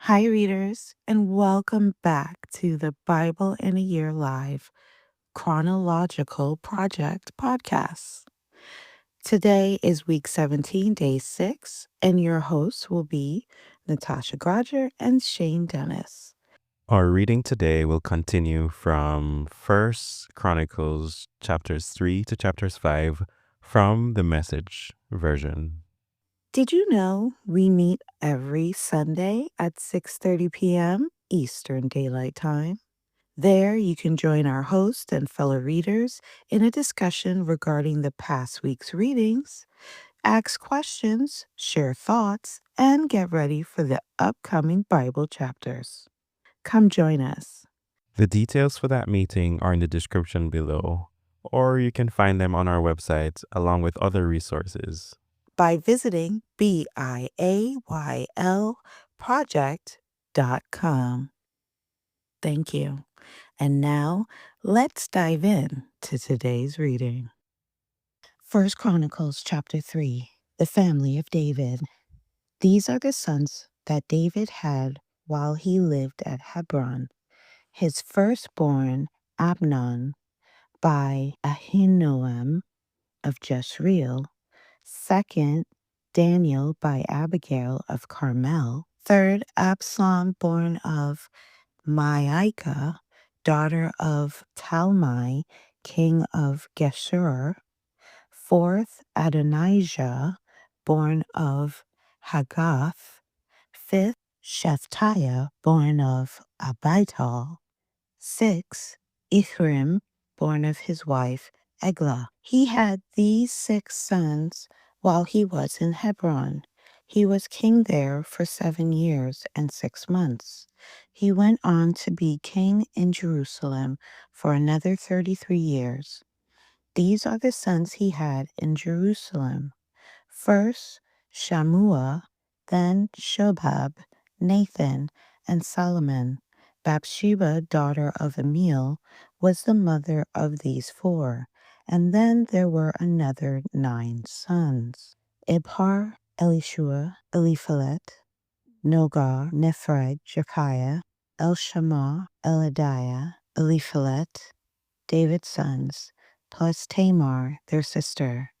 Hi, readers, and welcome back to the Bible in a Year Live Chronological Project podcast. Today is week 17, day 6, and your hosts will be Natasha Grodger and Shane Dennis. Our reading today will continue from First Chronicles chapters 3 to chapters 5 from the Message version. Did you know we meet every Sunday at 6:30 p.m. Eastern Daylight Time? There, you can join our host and fellow readers in a discussion regarding the past week's readings, ask questions, share thoughts, and get ready for the upcoming Bible chapters. Come join us The details for that meeting are in the description below, or you can find them on our website along with other resources. by visiting Biayl.Project.com. Thank you. And now, let's dive in to today's reading. First Chronicles chapter 3, the family of David. These are the sons that David had while he lived at Hebron. His firstborn, Amnon, by Ahinoam of Jezreel. Second, Daniel by Abigail of Carmel. Third, Absalom born of Maacah, daughter of Talmai, king of Geshur. Fourth, Adonijah, born of Haggath. Fifth, Shephatiah, born of Abital. Sixth, Ephraim, born of his wife Eglah. He had these 6 sons while he was in Hebron. He was king there for 7 years and 6 months. He went on to be king in Jerusalem for another 33 years. These are the sons he had in Jerusalem. First, Shammua, then Shobab, Nathan, and Solomon. Bathsheba, daughter of Amiel, was the mother of these 4. And then there were another 9 sons. Ibhar, Elishua, Eliphalet, Nogar, Nephreg, Jekiah, Elshama, Eladiah, Eliphalet, David's sons, plus Tamar, their sister.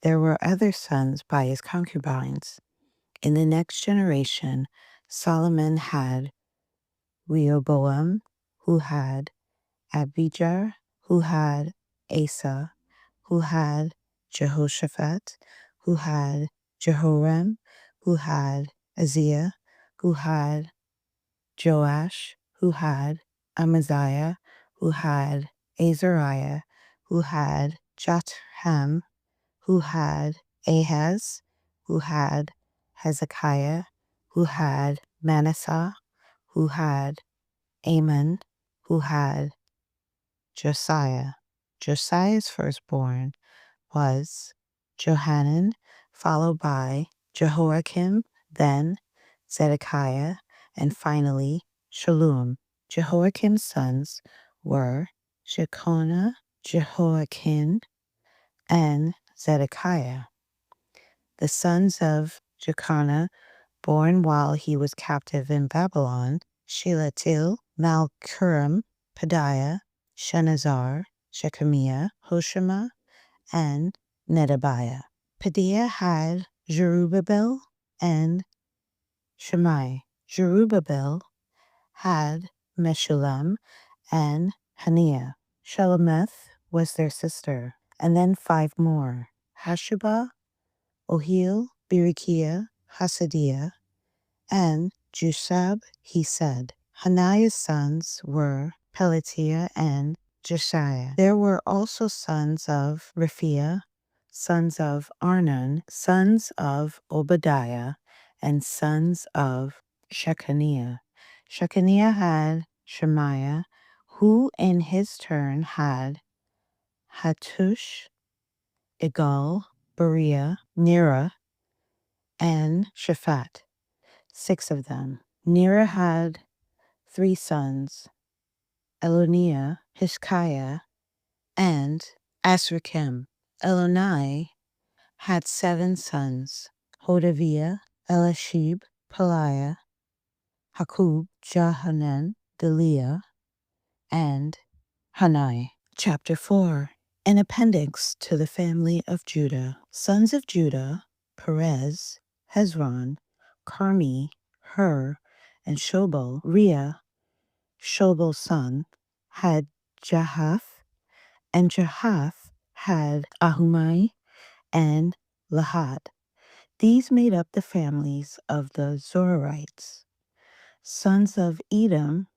There were other sons by his concubines. In the next generation, Solomon had Rehoboam, who had Abijah, who had Asa, who had Jehoshaphat, who had Jehoram, who had Aziah, who had Joash, who had Amaziah, who had Azariah, who had Jotham, who had Ahaz, who had Hezekiah, who had Manasseh, who had Amon, who had Josiah. Josiah's firstborn was Johanan, followed by Jehoiakim, then Zedekiah, and finally Shallum. Jehoiakim's sons were Jeconiah, Jehoiakim, and Zedekiah. The sons of Jeconiah, born while he was captive in Babylon, Shealtiel, Malchuram, Pedaiah, Shenazar, Shechemiah, Hoshama, and Nedabiah. Pedaiah had Zerubbabel and Shemai. Zerubbabel had Meshullam and Haniah. Shelomith was their sister, and then 5 more: Hashubah, Ohil, Berechiah, Hasadiah, and Jushab, he said. Hananiah's sons were Pelatiah and Jeshaiah. There were also sons of Raphiah, sons of Arnon, sons of Obadiah, and sons of Shechaniah. Shechaniah had Shemaiah, who in his turn had Hattush, Igal, Beriah, Nera, and Shaphat, 6 of them. Nera had 3 sons, Eloniah, Hishkiah, and Asrachim. Elonai had 7 sons, Hodaviah, Elishib, Peliah, Hakub, Jahanan, Deliah, and Hanai. Chapter 4. An appendix to the family of Judah. Sons of Judah: Perez, Hezron, Carmi, Hur, and Shobal. Rea, Shobal's son, had Jahath, and Jahath had Ahumai and Lahad. These made up the families of the Zoraites. Sons of Edom: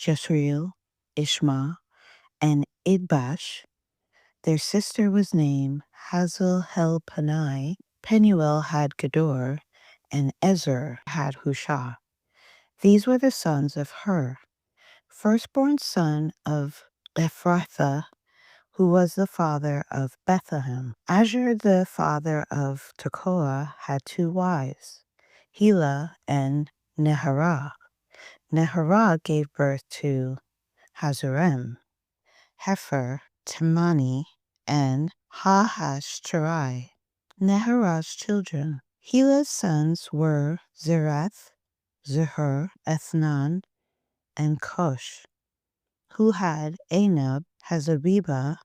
Jezreel, Ishma, and Idbash. Their sister was named Hazel-Helpanai. Penuel had Gedor, and Ezer had Hushah. These were the sons of Hur, firstborn son of Ephrathah, who was the father of Bethlehem. Ashur, the father of Tekoa, had 2 wives, Helah and Neharah. Neharah gave birth to Hazarem, Hefer, Temani, and Hahashtarai. Neharah's children. Helah's sons were Zerath, Zuhur, Ethnan, and Cush, who had Anab, Hazabibah,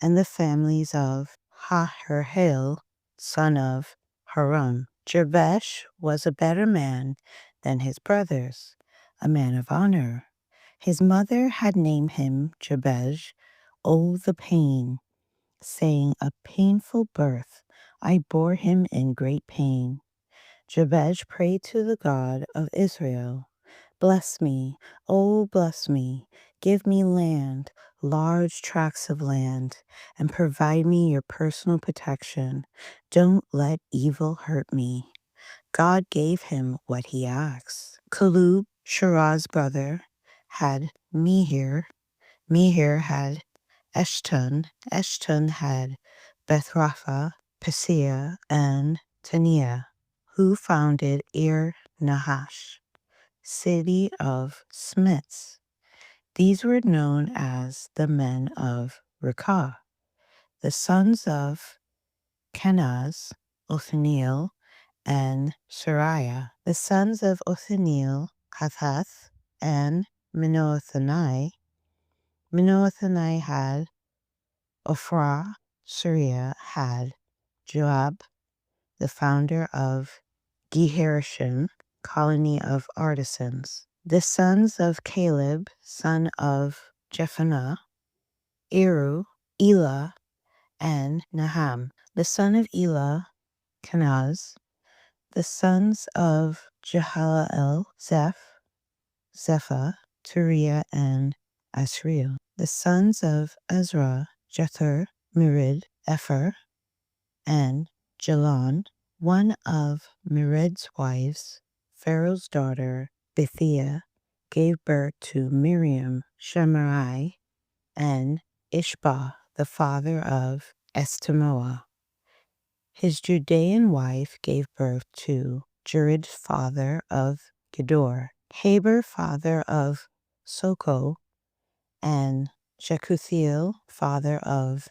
and the families of Haherhel, son of Haran. Jabesh was a better man than his brothers, a man of honor. His mother had named him Jabesh, oh the pain, saying, a painful birth, I bore him in great pain. Jabesh prayed to the God of Israel, bless me, oh bless me, give me land, large tracts of land, and provide me your personal protection. Don't let evil hurt me. God gave him what he asked. Caleb, Shirah's brother, had Mehir. Mehir had Eshton. Eshton had Bethrapha, Paseah, and Taniah, who founded Ir-Nahash, city of smiths. These were known as the men of Rekah. The sons of Kenaz, Othniel, and Sariah. The sons of Othniel: Hathath and Menoathani. Menoathani had Ophrah. Sariah had Joab, the founder of Geharashim, colony of artisans. The sons of Caleb, son of Jephunneh: Eru, Elah, and Naham. The son of Elah: Kenaz. The sons of Jehalelel: Zephah, Turiah, and Asriel. The sons of Ezra: Jether, Merid, Epher, and Jalon. One of Merid's wives, Pharaoh's daughter, Bithiah, gave birth to Miriam, Shemaiah, and Ishbah, the father of Estemoa. His Judean wife gave birth to Jared, father of Gedor, Heber, father of Soko, and Jekuthiel, father of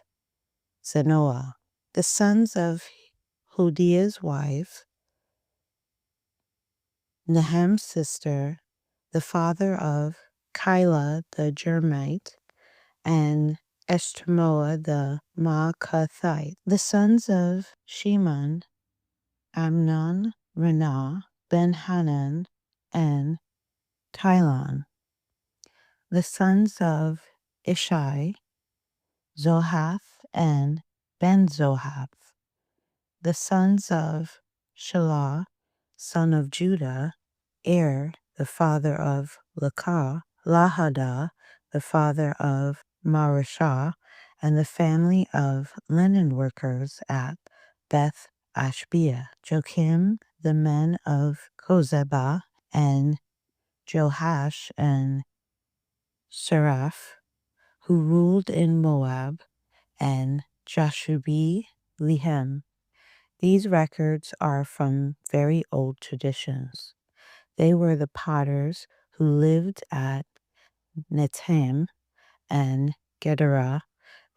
Zanoah. The sons of Hodiah's wife, Naham's sister, the father of Kyla the Jermite, and Eshtemoa the Maacathite. The sons of Shimon: Amnon, Renah, Ben-Hanan, and Tylon. The sons of Ishai: Zohath and Ben-Zohath. The sons of Shelah, son of Judah: the father of Lakah, Lahadah, the father of Marashah, and the family of linen workers at Beth Ashbea. Joachim, the men of Kozebah, and Joash and Seraph, who ruled in Moab, and Jashubi Lehem. These records are from very old traditions. They were the potters who lived at Netam and Gedera,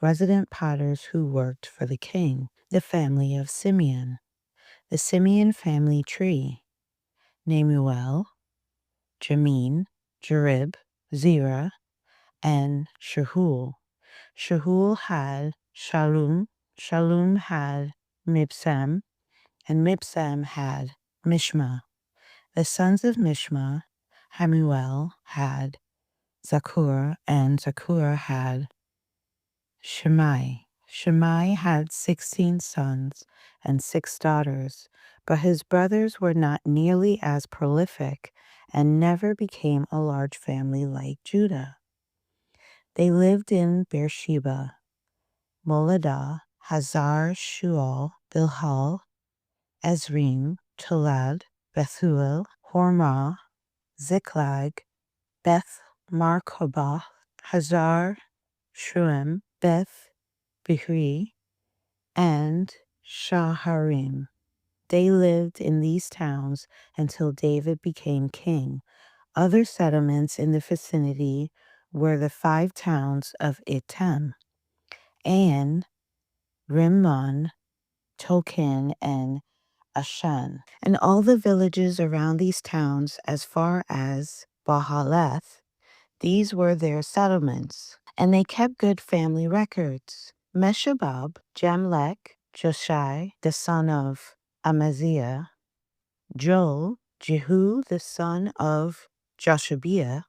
resident potters who worked for the king. The family of Simeon. The Simeon family tree: Nemuel, Jamin, Jarib, Zerah, and Shahul. Shahul had Shalom, Shalom had Mibsam, and Mibsam had Mishma. The sons of Mishma, Hamuel had Zakur, and Zakur had Shimei. Shimei had 16 sons and 6 daughters, but his brothers were not nearly as prolific and never became a large family like Judah. They lived in Beersheba, Moladah, Hazar Shual, Bilhal, Ezrim, Tolad, Bethuel, Hormah, Ziklag, Beth Markabah, Hazar Shuim, Beth Bihri, and Shaharim. They lived in these towns until David became king. Other settlements in the vicinity were the 5 towns of Etam, An, Rimmon, Token, and Ashan, and all the villages around these towns as far as Bahaleth. These were their settlements, and they kept good family records. Meshabab, Jamlech, Joshai, the son of Amaziah, Joel, Jehu, the son of Joshabiah,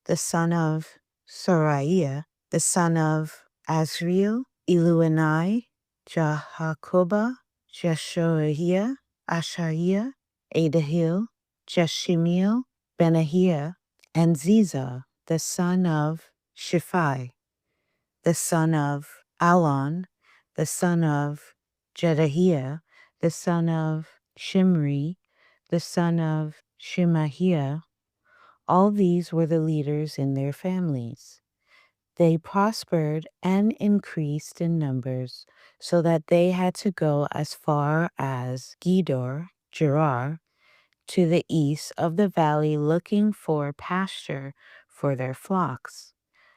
the son of Sariah, the son of Azriel, Eluenai, Jahakobah, Jeshoiah, Ashariah, Adahil, Jeshimiel, Benahiah, and Ziza, the son of Shiphi, the son of Alon, the son of Jedahiah, the son of Shimri, the son of Shemahiah. All these were the leaders in their families. They prospered and increased in numbers, so that they had to go as far as Gedor, Gerar, to the east of the valley looking for pasture for their flocks.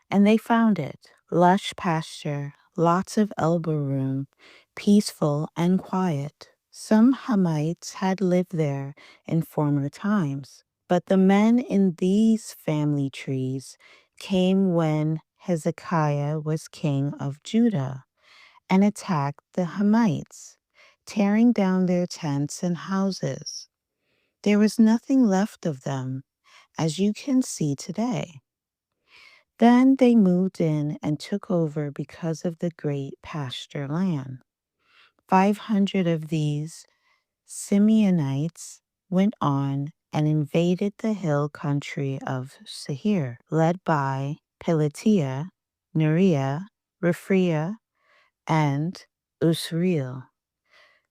And they found it, lush pasture, lots of elbow room, peaceful and quiet. Some Hamites had lived there in former times, but the men in these family trees came when Hezekiah was king of Judah and attacked the Hamites, tearing down their tents and houses. There was nothing left of them, as you can see today. Then they moved in and took over because of the great pasture land. 500 of these Simeonites went on and invaded the hill country of Seir, led by Pelatiah, Neriah, Rephaiah, and Usriel,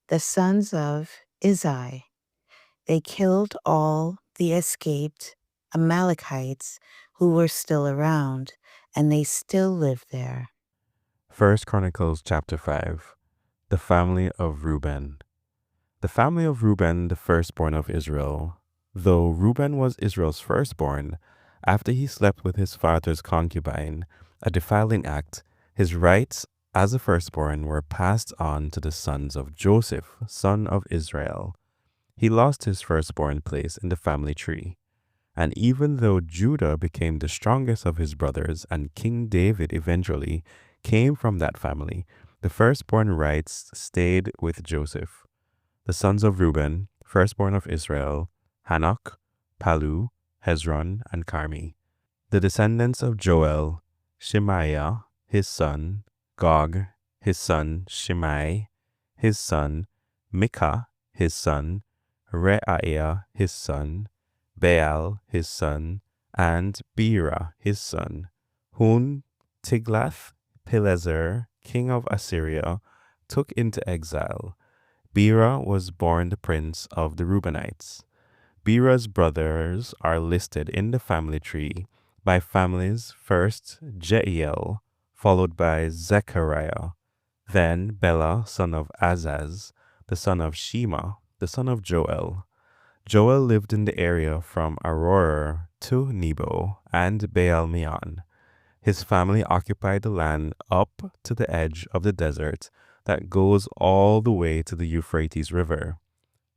the sons of Izai. They killed all the escaped Amalekites who were still around, and they still live there. First Chronicles chapter 5. The family of Reuben. The family of Reuben, the firstborn of Israel. Though Reuben was Israel's firstborn, after he slept with his father's concubine, a defiling act, his rights as a firstborn were passed on to the sons of Joseph, son of Israel. He lost his firstborn place in the family tree. And even though Judah became the strongest of his brothers and King David eventually came from that family, the firstborn rights stayed with Joseph. The sons of Reuben, firstborn of Israel, Hanok, Palu, Hezron, and Carmi. The descendants of Joel, Shemaiah, his son, Gog, his son, Shimei, his son, Micah, his son, Reaiah, his son, Baal, his son, and Beera, his son, whom Tiglath-Pileser, king of Assyria, took into exile. Beera was born the prince of the Reubenites. Beera's brothers are listed in the family tree by families, first Jeiel, followed by Zechariah, then Bela, son of Azaz, the son of Shema, the son of Joel. Joel lived in the area from Aurora to Nebo and Baal-Meon. His family occupied the land up to the edge of the desert that goes all the way to the Euphrates River.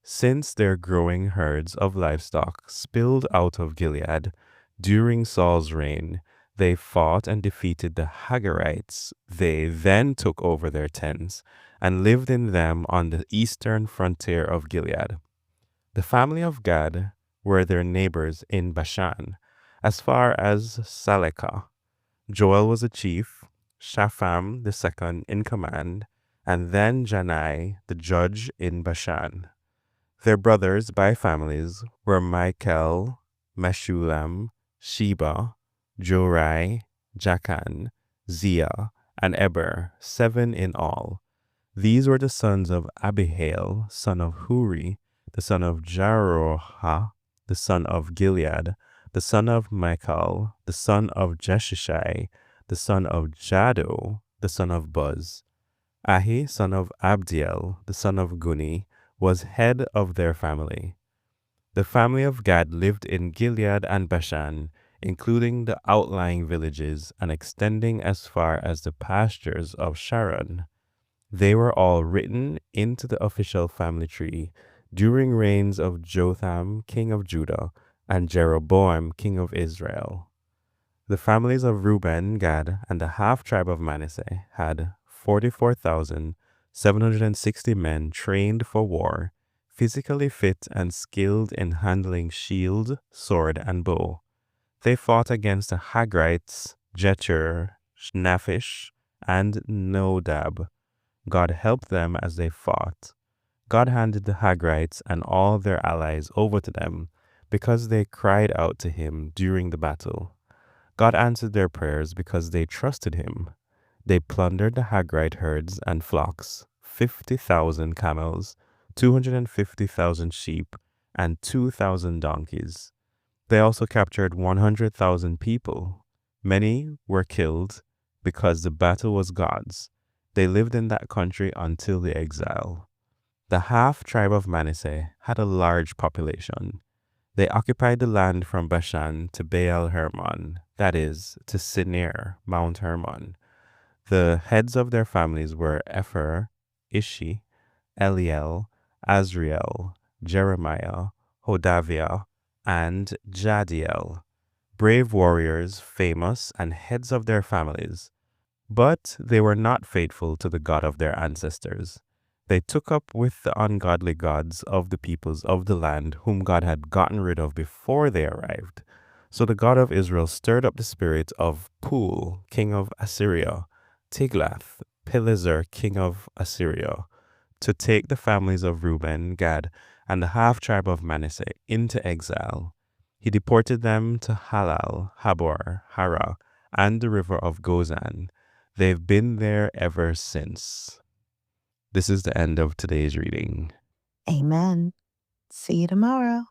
Since their growing herds of livestock spilled out of Gilead during Saul's reign, they fought and defeated the Hagarites. They then took over their tents and lived in them on the eastern frontier of Gilead. The family of Gad were their neighbors in Bashan, as far as Salekah. Joel was a chief, Shapham the second in command, and then Janai the judge in Bashan. Their brothers by families were Michael, Meshulam, Sheba, Jorai, Jachan, Zia, and Eber, 7 in all. These were the sons of Abihail, son of Huri, the son of Jaroha, the son of Gilead, the son of Michael, the son of Jeshishai, the son of Jado, the son of Buz. Ahi, son of Abdiel, the son of Guni, was head of their family. The family of Gad lived in Gilead and Bashan, including the outlying villages and extending as far as the pastures of Sharon. They were all written into the official family tree during reigns of Jotham, king of Judah, and Jeroboam, king of Israel. The families of Reuben, Gad, and the half-tribe of Manasseh had 44,760 men trained for war, physically fit and skilled in handling shield, sword, and bow. They fought against the Hagrites, Jetur, Naphish, and Nodab. God helped them as they fought. God handed the Hagrites and all their allies over to them because they cried out to him during the battle. God answered their prayers because they trusted him. They plundered the Hagrite herds and flocks, 50,000 camels, 250,000 sheep, and 2,000 donkeys. They also captured 100,000 people. Many were killed because the battle was God's. They lived in that country until the exile. The half-tribe of Manasseh had a large population. They occupied the land from Bashan to Baal-Hermon, that is, to Sinir, Mount Hermon. The heads of their families were Epher, Ishi, Eliel, Azriel, Jeremiah, Hodaviah, and Jadiel, brave warriors, famous, and heads of their families. But they were not faithful to the God of their ancestors. They took up with the ungodly gods of the peoples of the land whom God had gotten rid of before they arrived. So the God of Israel stirred up the spirit of Pul, king of Assyria, Tiglath-Pileser, king of Assyria, to take the families of Reuben, Gad, and the half-tribe of Manasseh into exile. He deported them to Halal, Habor, Hara, and the river of Gozan. They've been there ever since. This is the end of today's reading. Amen. See you tomorrow.